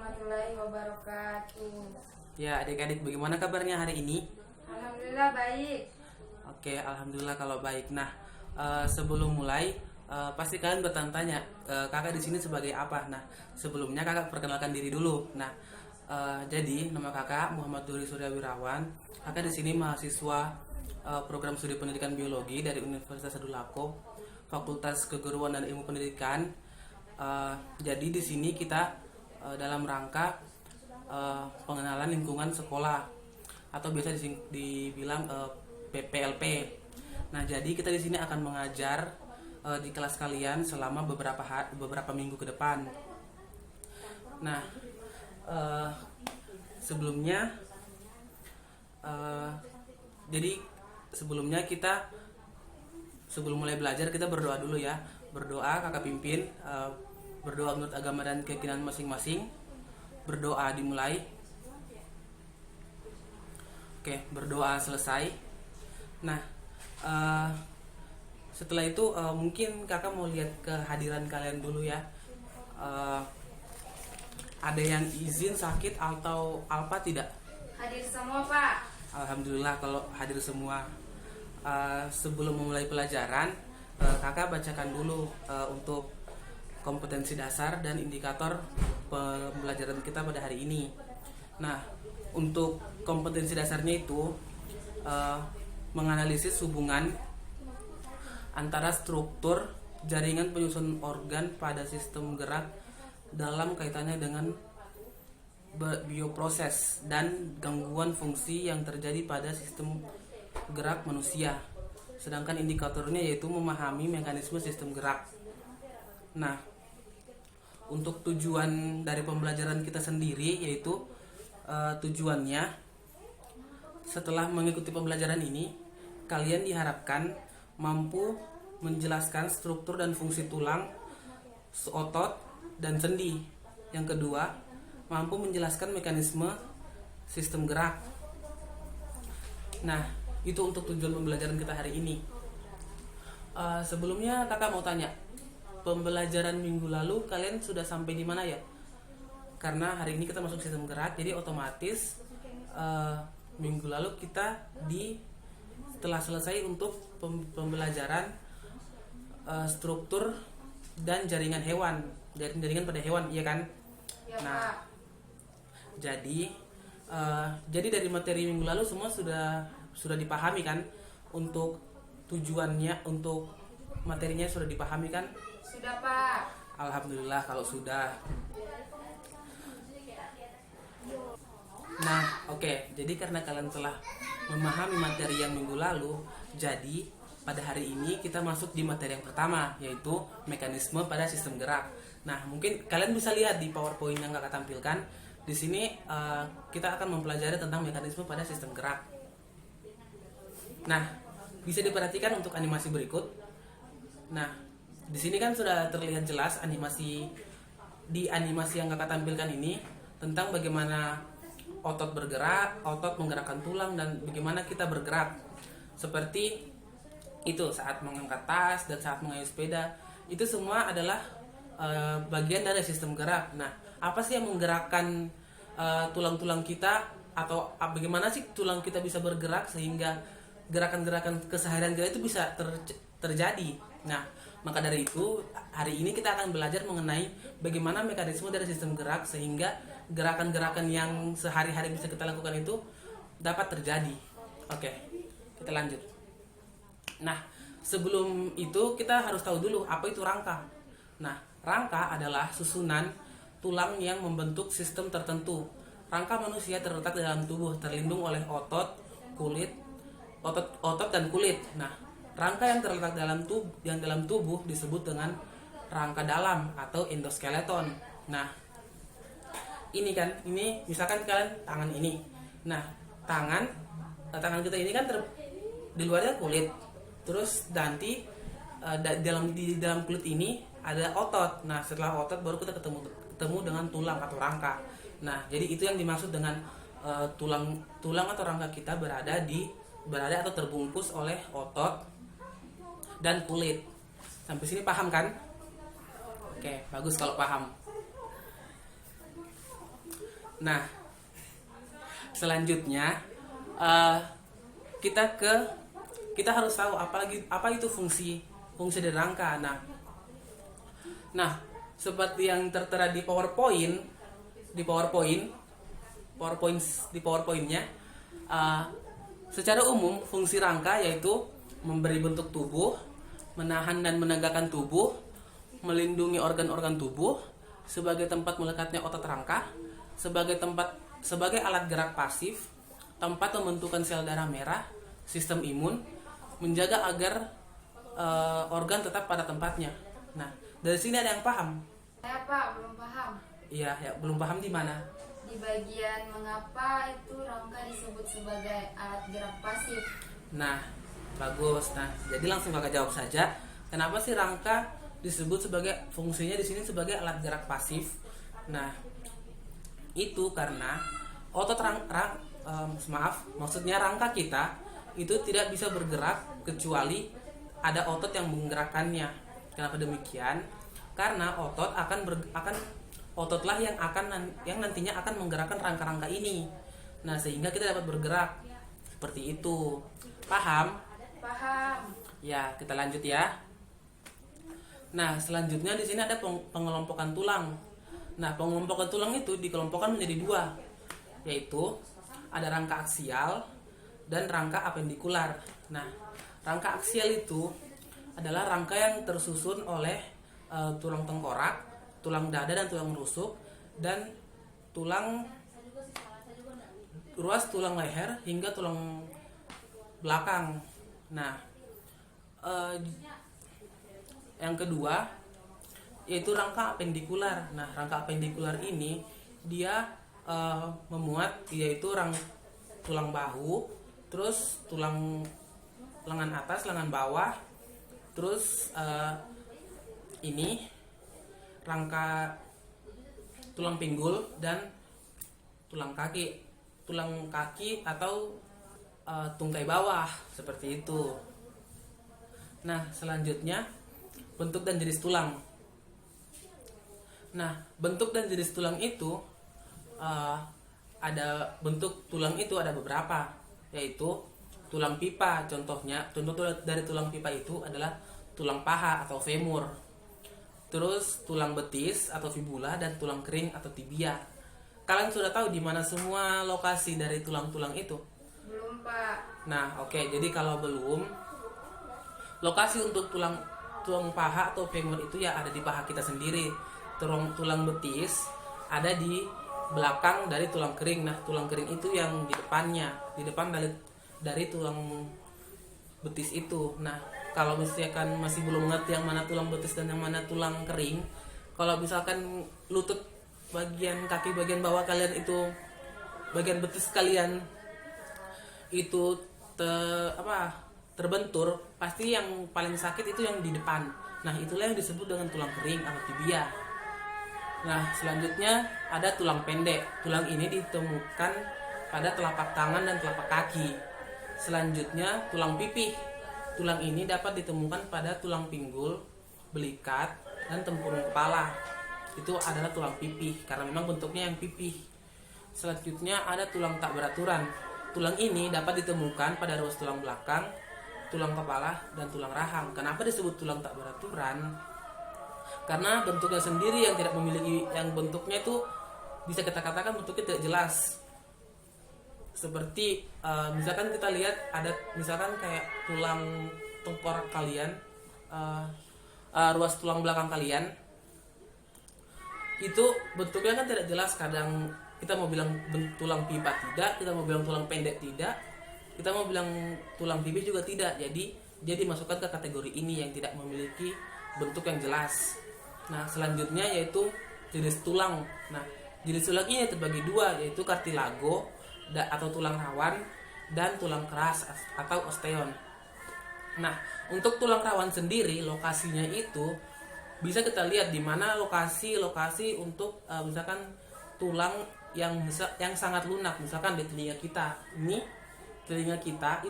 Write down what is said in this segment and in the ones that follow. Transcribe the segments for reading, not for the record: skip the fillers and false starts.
warahmatullahi wabarakatuh. Ya, adik-adik, bagaimana kabarnya hari ini? Alhamdulillah baik. Oke, alhamdulillah kalau baik. Nah, sebelum mulai, pasti kalian bertanya-tanya, kakak di sini sebagai apa? Nah, sebelumnya kakak perkenalkan diri dulu. Nah, jadi nama kakak Muhammad Duri Surya Wirawan. Kakak di sini mahasiswa program studi pendidikan biologi dari Universitas Sadulako, Fakultas Keguruan dan Ilmu Pendidikan. Jadi di sini kita dalam rangka pengenalan lingkungan sekolah atau biasa dibilang PPLP. Nah, jadi kita di sini akan mengajar di kelas kalian selama beberapa minggu ke depan. Nah, sebelumnya jadi sebelumnya kita sebelum mulai belajar kita berdoa dulu ya. Berdoa kakak pimpin, berdoa menurut agama dan keyakinan masing-masing. Berdoa dimulai. Oke, berdoa selesai. Nah, setelah itu mungkin kakak mau lihat kehadiran kalian dulu ya. Ada yang izin sakit atau apa tidak? Hadir semua Pak. Alhamdulillah kalau hadir semua. Sebelum memulai pelajaran, kakak bacakan dulu untuk kompetensi dasar dan indikator pembelajaran kita pada hari ini. Nah, untuk kompetensi dasarnya itu menganalisis hubungan antara struktur jaringan penyusun organ pada sistem gerak dalam kaitannya dengan bioproses dan gangguan fungsi yang terjadi pada sistem gerak manusia. Sedangkan indikatornya yaitu memahami mekanisme sistem gerak. Nah, untuk tujuan dari pembelajaran kita sendiri yaitu tujuannya setelah mengikuti pembelajaran ini kalian diharapkan mampu menjelaskan struktur dan fungsi tulang, otot, dan sendi. Yang kedua, mampu menjelaskan mekanisme sistem gerak. Nah, itu untuk tujuan pembelajaran kita hari ini. Sebelumnya kakak mau tanya, pembelajaran minggu lalu kalian sudah sampai di mana ya? Karena hari ini kita masuk sistem gerak, jadi otomatis minggu lalu kita setelah selesai untuk pembelajaran struktur dan jaringan hewan, jaringan pada hewan, iya kan? Ya, Nah, Pak. jadi dari materi minggu lalu semua sudah dipahami kan? Untuk tujuannya, untuk materinya sudah dipahami kan? Sudah Pak. Alhamdulillah kalau sudah. Nah, oke. Jadi karena kalian telah memahami materi yang minggu lalu, jadi pada hari ini kita masuk di materi yang pertama, yaitu mekanisme pada sistem gerak. Nah, mungkin kalian bisa lihat di PowerPoint yang kakak tampilkan. Di sini kita akan mempelajari tentang mekanisme pada sistem gerak. Nah, bisa diperhatikan untuk animasi berikut. Nah, di sini kan sudah terlihat jelas animasi yang kakak tampilkan ini tentang bagaimana otot bergerak, otot menggerakkan tulang, dan bagaimana kita bergerak. Seperti itu saat mengangkat tas dan saat mengayuh sepeda. Itu semua adalah bagian dari sistem gerak. Nah, apa sih yang menggerakkan tulang-tulang kita, atau bagaimana sih tulang kita bisa bergerak sehingga gerakan-gerakan keseharian kita itu bisa terjadi. Nah, maka dari itu hari ini kita akan belajar mengenai bagaimana mekanisme dari sistem gerak sehingga gerakan-gerakan yang sehari-hari bisa kita lakukan itu dapat terjadi. Oke, kita lanjut. Nah, sebelum itu kita harus tahu dulu apa itu rangka. Nah, rangka adalah susunan tulang yang membentuk sistem tertentu. Rangka manusia terletak dalam tubuh, terlindung oleh otot dan kulit. Nah, rangka yang terletak dalam tubuh disebut dengan rangka dalam atau endoskeleton. Nah, ini misalkan kalian tangan ini. Nah, tangan kita ini kan di luarnya kulit. Terus nanti di dalam kulit ini ada otot. Nah, setelah otot baru kita ketemu dengan tulang atau rangka. Nah, jadi itu yang dimaksud dengan tulang atau rangka kita berada atau terbungkus oleh otot dan kulit. Sampai sini paham kan? Oke, bagus kalau paham. Nah, selanjutnya eh, kita harus tahu apa itu fungsi dari rangka. Nah, seperti yang tertera di PowerPointnya, secara umum fungsi rangka yaitu memberi bentuk tubuh, menahan dan menegakkan tubuh, melindungi organ-organ tubuh, sebagai tempat melekatnya otot rangka, sebagai alat gerak pasif, tempat pembentukan sel darah merah, sistem imun, menjaga agar organ tetap pada tempatnya. Nah, dari sini ada yang paham? Saya Pak, belum paham. Iya, ya, belum paham di mana? Di bagian mengapa itu rangka disebut sebagai alat gerak pasif. Nah, bagus. Nah, jadi langsung kakak jawab saja. Kenapa sih rangka disebut sebagai fungsinya di sini sebagai alat gerak pasif? Nah, itu karena maksudnya rangka kita itu tidak bisa bergerak kecuali ada otot yang menggerakkannya. Kenapa demikian? Karena ototlah yang nantinya akan menggerakkan rangka-rangka ini. Nah, sehingga kita dapat bergerak seperti itu. Paham? Paham. Ya, kita lanjut ya. Nah, selanjutnya di sini ada pengelompokan tulang. Nah, pengelompokan tulang itu dikelompokkan menjadi dua, yaitu ada rangka aksial dan rangka apendikular. Nah, rangka aksial itu adalah rangka yang tersusun oleh tulang tengkorak, tulang dada dan tulang rusuk, dan ruas tulang leher hingga tulang belakang. Nah, yang kedua yaitu rangka apendikular. Nah, rangka apendikular ini dia memuat yaitu tulang bahu, terus tulang lengan atas, lengan bawah, terus ini rangka tulang pinggul dan tulang kaki atau tungkai bawah seperti itu. Nah, selanjutnya bentuk dan jenis tulang. Nah, bentuk dan jenis tulang itu ada beberapa, yaitu tulang pipa. Contoh dari tulang pipa itu adalah tulang paha atau femur. Terus tulang betis atau fibula dan tulang kering atau tibia. Kalian sudah tahu di mana semua lokasi dari tulang-tulang itu? Belum Pak. Nah, oke. Jadi kalau belum, lokasi untuk tulang paha atau femur itu ya ada di paha kita sendiri. Tulang betis ada di belakang dari tulang kering. Nah, tulang kering itu yang di depan dari tulang betis itu. Nah, kalau misalkan masih belum mengerti yang mana tulang betis dan yang mana tulang kering, kalau misalkan lutut bagian kaki bagian bawah kalian itu, bagian betis kalian itu terbentur, pasti yang paling sakit itu yang di depan. Nah, itulah yang disebut dengan tulang kering atau tibia. Nah, selanjutnya ada tulang pendek. Tulang ini ditemukan pada telapak tangan dan telapak kaki. Selanjutnya tulang pipih. Tulang ini dapat ditemukan pada tulang pinggul, belikat, dan tempurung kepala. Itu adalah tulang pipih karena memang bentuknya yang pipih. Selanjutnya ada tulang tak beraturan. Tulang ini dapat ditemukan pada ruas tulang belakang, tulang kepala, dan tulang rahang. Kenapa disebut tulang tak beraturan? Karena bentuknya sendiri yang tidak memiliki, yang bentuknya itu bisa kita katakan bentuknya tidak jelas. Seperti misalkan kita lihat ada misalkan kayak tulang tengkorak kalian, ruas tulang belakang kalian itu bentuknya kan tidak jelas. Kadang kita mau bilang tulang pipa tidak, kita mau bilang tulang pendek tidak, kita mau bilang tulang pipih juga tidak. Jadi dia dimasukkan ke kategori ini yang tidak memiliki bentuk yang jelas. Nah, selanjutnya yaitu jenis tulang. Nah, jenis tulang ini terbagi dua, yaitu kartilago atau tulang rawan dan tulang keras atau osteon. Nah, untuk tulang rawan sendiri lokasinya itu bisa kita lihat di mana lokasi untuk misalkan tulang yang sangat lunak, misalkan di telinga kita. Telinga kita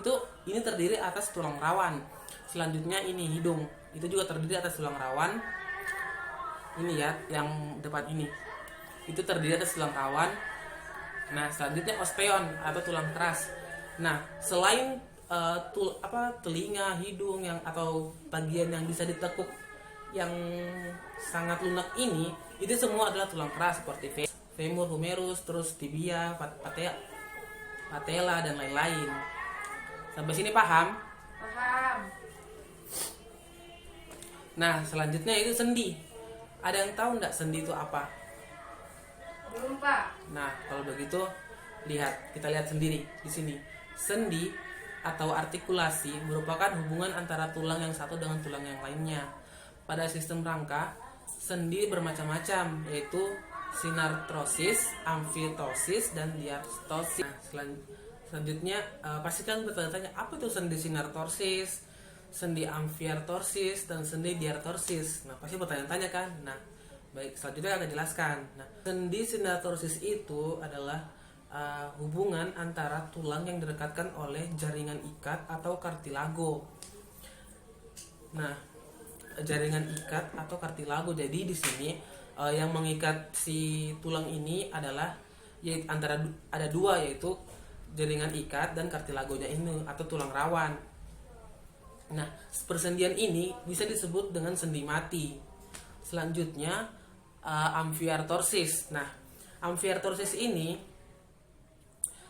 ini terdiri atas tulang rawan. Selanjutnya ini hidung, itu juga terdiri atas tulang rawan. Ini ya, yang depan ini itu terdiri atas tulang rawan. Nah, selanjutnya osteon atau tulang keras. Nah, selain telinga, hidung yang atau bagian yang bisa ditekuk yang sangat lunak ini, itu semua adalah tulang keras seperti femur, humerus, terus tibia, patella dan lain-lain. Sampai sini paham? Paham. Nah, selanjutnya itu sendi. Ada yang tahu nggak sendi itu apa? Belum, Pak. Nah, kalau begitu kita lihat sendiri di sini. Sendi atau artikulasi merupakan hubungan antara tulang yang satu dengan tulang yang lainnya. Pada sistem rangka, sendi bermacam-macam, yaitu sinartrosis, amfitosis, dan diastosis. Nah, selanjutnya pasti kan bertanya-tanya, apa itu sendi sinartrosis, sendi amfiartrosis, dan sendi diartrosis? Nah, pasti bertanya-tanya kan? Nah, baik, selanjutnya akan jelaskan. Nah, sendi sinartrosis itu adalah hubungan antara tulang yang direkatkan oleh jaringan ikat atau kartilago. Nah, jaringan ikat atau kartilago. Jadi di sini yang mengikat si tulang ini adalah ada dua, yaitu jaringan ikat dan kartilagonya ini atau tulang rawan. Nah, persendian ini bisa disebut dengan sendi mati. Selanjutnya amfiartrosis. Nah, amfiartrosis ini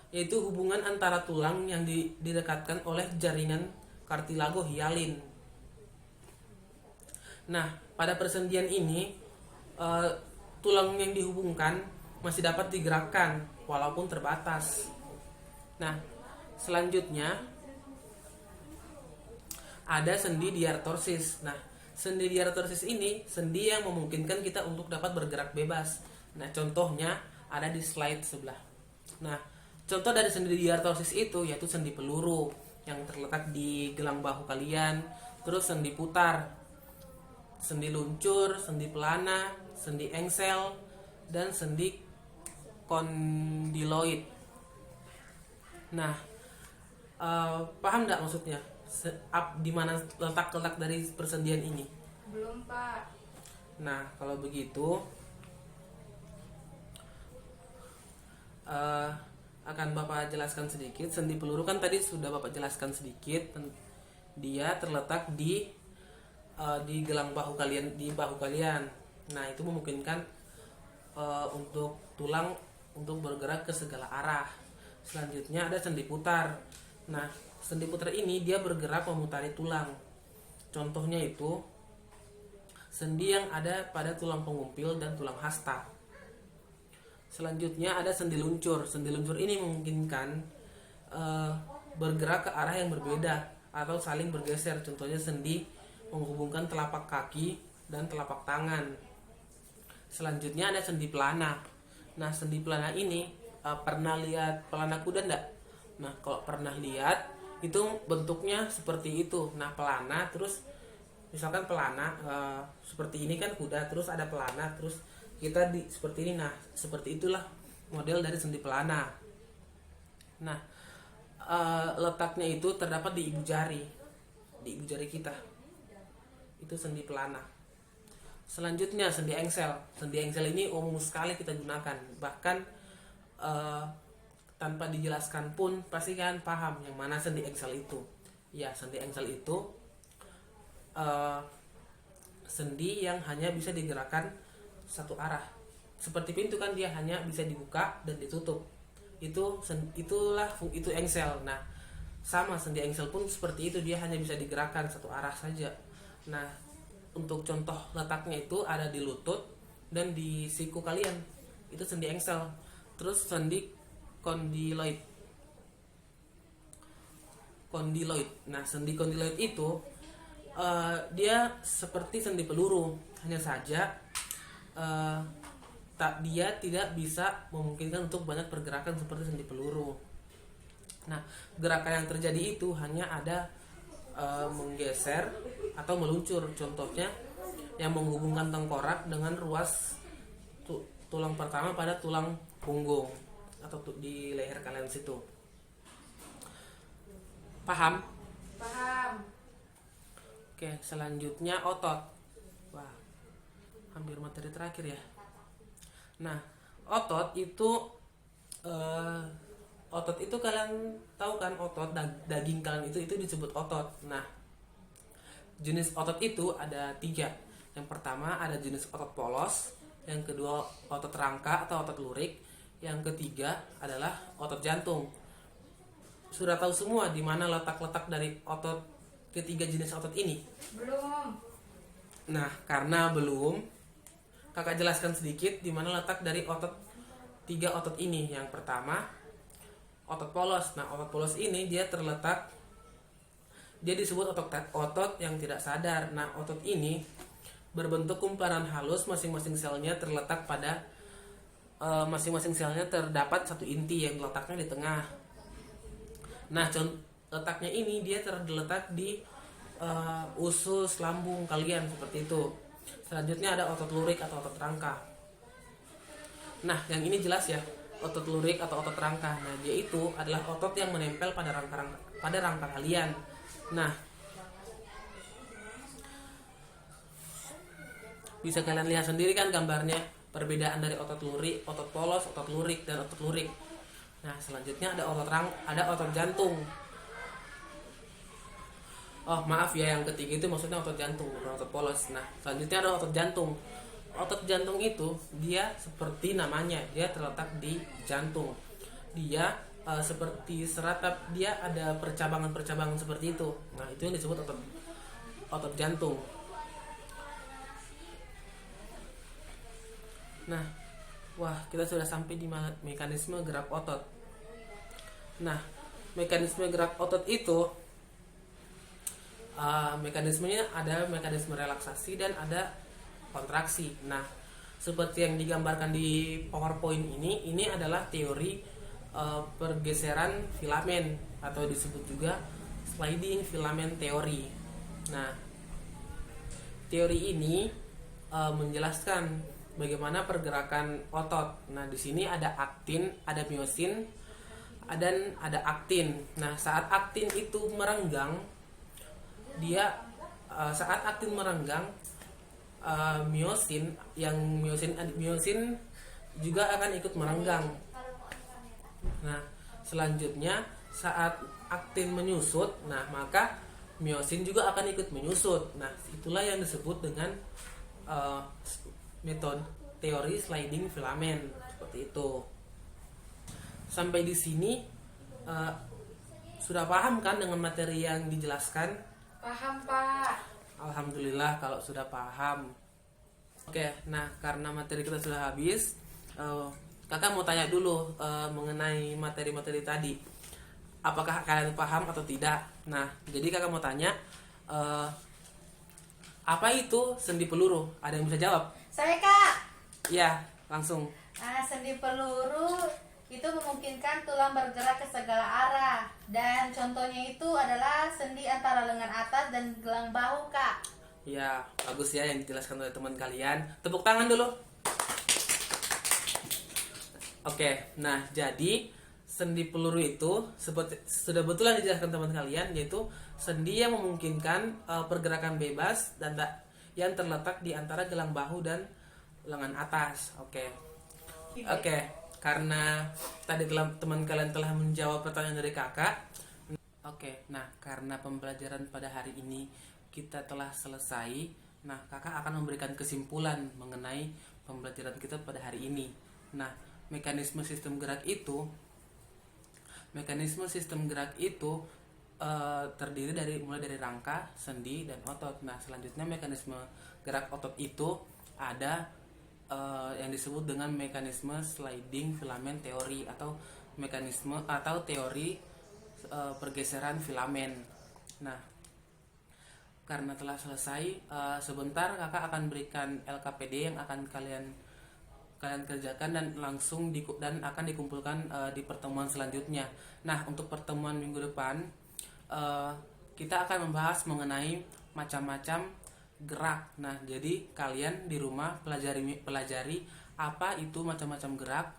yaitu hubungan antara tulang yang didekatkan oleh jaringan kartilago hialin. Nah, pada persendian ini tulang yang dihubungkan masih dapat digerakkan walaupun terbatas. Nah, selanjutnya ada sendi diartrosis. Nah, sendi diartrosis ini sendi yang memungkinkan kita untuk dapat bergerak bebas. Nah, contohnya ada di slide sebelah. Nah, contoh dari sendi diartrosis itu yaitu sendi peluru yang terletak di gelang bahu kalian, terus sendi putar, sendi luncur, sendi pelana, sendi engsel, dan sendi kondiloid. Nah, paham nggak maksudnya? Di mana letak dari persendian ini? Belum, Pak. Nah, kalau begitu akan Bapak jelaskan sedikit. Sendi peluru kan tadi sudah Bapak jelaskan sedikit. Dia terletak di gelang bahu kalian, di bahu kalian. Nah, itu memungkinkan untuk tulang untuk bergerak ke segala arah. Selanjutnya ada sendi putar. Nah, sendi putar ini dia bergerak memutari tulang. Contohnya itu sendi yang ada pada tulang pengumpil dan tulang hasta. Selanjutnya ada sendi luncur. Sendi luncur ini memungkinkan bergerak ke arah yang berbeda atau saling bergeser. Contohnya sendi menghubungkan telapak kaki dan telapak tangan. Selanjutnya ada sendi pelana. Nah, sendi pelana ini pernah lihat pelana kuda enggak? Nah, kalau pernah lihat itu bentuknya seperti itu. Nah, pelana terus misalkan pelana seperti ini kan kuda, terus ada pelana, terus kita seperti ini. Nah, seperti itulah model dari sendi pelana. Nah, letaknya itu terdapat di ibu jari kita. Itu sendi pelana. Selanjutnya sendi engsel. Sendi engsel ini umum sekali kita gunakan. Bahkan tanpa dijelaskan pun pasti kan paham yang mana sendi engsel itu. Ya, sendi engsel itu sendi yang hanya bisa digerakkan satu arah. Seperti pintu kan, dia hanya bisa dibuka dan ditutup. Itu engsel. Nah, sama sendi engsel pun seperti itu, dia hanya bisa digerakkan satu arah saja. Nah, untuk contoh letaknya itu ada di lutut dan di siku kalian. Itu sendi engsel. Terus sendi kondiloid. Nah, sendi kondiloid itu dia seperti sendi peluru, hanya saja dia tidak bisa memungkinkan untuk banyak pergerakan seperti sendi peluru. Nah, gerakan yang terjadi itu hanya ada menggeser atau meluncur. Contohnya yang menghubungkan tengkorak dengan ruas tulang pertama pada tulang punggung atau di leher kalian situ. Paham? Paham. Oke, selanjutnya otot. Wah, hampir materi terakhir ya. Nah, otot itu Eh, Otot itu kalian tahu kan, otot daging kalian itu disebut otot. Nah, jenis otot itu ada 3. Yang pertama ada jenis otot polos, yang kedua otot rangka atau otot lurik, yang ketiga adalah otot jantung. Sudah tahu semua di mana letak-letak dari otot ketiga jenis otot ini? Belum. Nah, karena belum, kakak jelaskan sedikit di mana letak dari tiga otot ini. Yang pertama, otot polos. Nah, otot polos ini dia disebut otot yang tidak sadar. Nah, otot ini berbentuk kumparan halus, masing-masing selnya masing-masing selnya terdapat satu inti yang letaknya di tengah. Nah, letaknya ini dia terletak di usus lambung kalian seperti itu. Selanjutnya ada otot lurik atau otot rangka. Nah, yang ini jelas ya, otot lurik atau otot rangka. Nah, dia itu adalah otot yang menempel pada rangka kalian. Nah, bisa kalian lihat sendiri kan gambarnya, perbedaan dari otot lurik, otot polos, otot lurik, dan otot lurik. Nah, selanjutnya ada otot jantung. Oh, maaf ya, yang ketiga itu maksudnya otot jantung, bukan otot polos. Nah, selanjutnya ada otot jantung. Otot jantung itu dia seperti namanya, dia terletak di jantung. Dia seperti seratap, dia ada percabangan-percabangan seperti itu. Nah, itu yang disebut otot jantung. Nah, wah, kita sudah sampai di mekanisme gerak otot. Nah, mekanisme gerak otot itu mekanismenya ada mekanisme relaksasi dan ada kontraksi. Nah, seperti yang digambarkan di PowerPoint ini adalah teori pergeseran filamen atau disebut juga sliding filament theory. Nah, teori ini menjelaskan bagaimana pergerakan otot. Nah, di sini ada aktin, ada miosin, dan ada aktin. Nah, saat aktin itu merenggang, saat aktin merenggang, miosin juga akan ikut merenggang. Nah, selanjutnya saat aktin menyusut, nah maka miosin juga akan ikut menyusut. Nah, itulah yang disebut dengan metode teori sliding filament seperti itu. Sampai di sini sudah paham kan dengan materi yang dijelaskan? Paham, Pak. Alhamdulillah kalau sudah paham. Oke, nah karena materi kita sudah habis, kakak mau tanya dulu mengenai materi-materi tadi. Apakah kalian paham atau tidak? Nah, jadi kakak mau tanya, apa itu sendi peluru? Ada yang bisa jawab? Saya, Kak. Ya, langsung. Nah, sendi peluru itu memungkinkan tulang bergerak ke segala arah. Dan contohnya itu adalah sendi antara lengan atas dan gelang bahu, Kak. Ya, bagus ya yang dijelaskan oleh teman kalian. Tepuk tangan dulu. Oke, nah jadi sendi peluru itu seperti sudah betul yang dijelaskan teman kalian, yaitu sendi yang memungkinkan pergerakan bebas dan yang terletak di antara gelang bahu dan lengan atas. Oke, karena tadi teman kalian telah menjawab pertanyaan dari kakak. Oke, nah karena pembelajaran pada hari ini kita telah selesai, nah kakak akan memberikan kesimpulan mengenai pembelajaran kita pada hari ini. Nah, mekanisme sistem gerak itu terdiri mulai dari rangka, sendi, dan otot. Nah, selanjutnya mekanisme gerak otot itu ada yang disebut dengan mekanisme sliding filament theory atau teori pergeseran filamen. Nah, karena telah selesai, sebentar kakak akan berikan LKPD yang akan kalian kerjakan dan akan dikumpulkan di pertemuan selanjutnya. Nah, untuk pertemuan minggu depan kita akan membahas mengenai macam-macam gerak. Nah, jadi kalian di rumah pelajari apa itu macam-macam gerak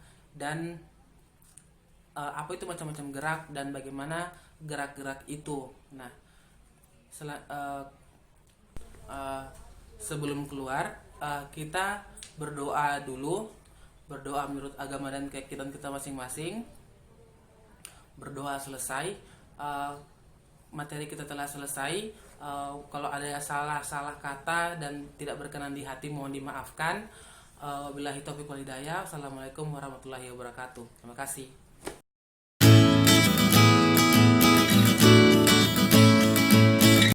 dan bagaimana gerak-gerak itu. Nah, sebelum keluar kita berdoa dulu berdoa menurut agama dan keyakinan kita masing-masing. Berdoa selesai, materi kita telah selesai. Kalau ada salah kata dan tidak berkenan di hati mohon dimaafkan. Wabillahi taufiq wal hidayah. Assalamualaikum warahmatullahi wabarakatuh. Terima kasih.